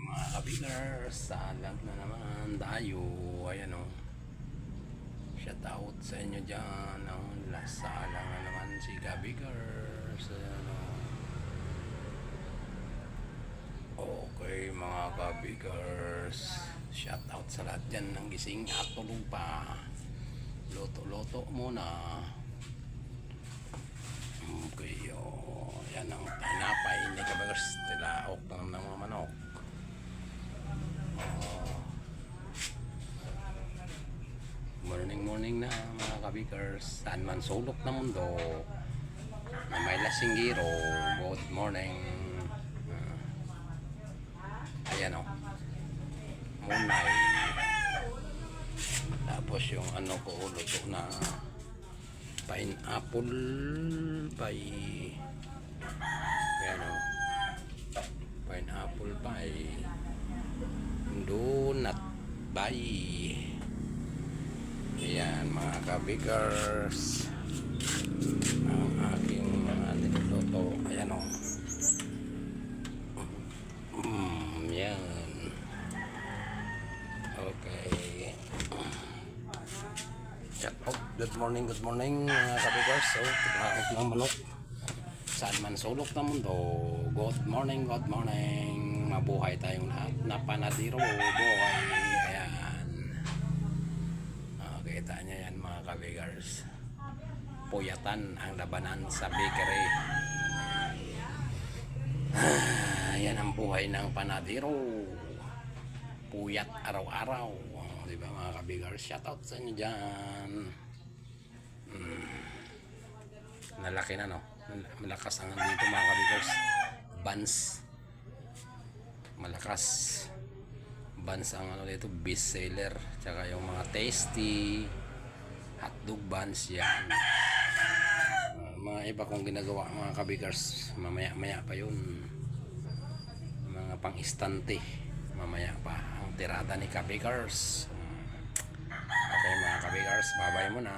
mga kabigers, salag na naman tayo. Ayan o, shout out sa inyo dyan. Lasala na naman si kabigers. Ayan o. Okay mga kabigers, shout out sa lahat dyan ng gising at tulog pa. Loto-loto muna. Okay, yan ang tinapay ni kabigers. Tilaok na ng mga manok. Morning na mga kabigers, saan man sulok na mundo na may lasinggiro. Good morning. Ayan o, munay. Tapos yung ano ko luto na pineapple pie. Ayan o, pineapple pie, donut pie. Ayan mga kabigers, ang aking mga niluluto. Ayan o. Yan. Okay. Shout out. Good morning mga kabigers. So, tilaok ng manok. Saan man sulok ng mundo. Good morning. Mabuhay tayong lahat na panadiro. Buhay. Ayan. Kita nyo yan mga kabigers. Puyatan ang labanan sa bakery. Yan ang buhay ng panadiro. Puyat araw-araw. Diba mga kabigers? Shout out sa inyo dyan. Nalaki na no? Malakas ang dito mga kabigers. Buns. Malakas. Buns ang ano dito, best seller. Tsaka yung mga tasty hotdog buns yan. Mga iba kong ginagawa mga kabigers, mamaya pa yun. Mga pang istante, mamaya pa ang tirada ni kabigers. Okay mga kabigers, bye bye muna.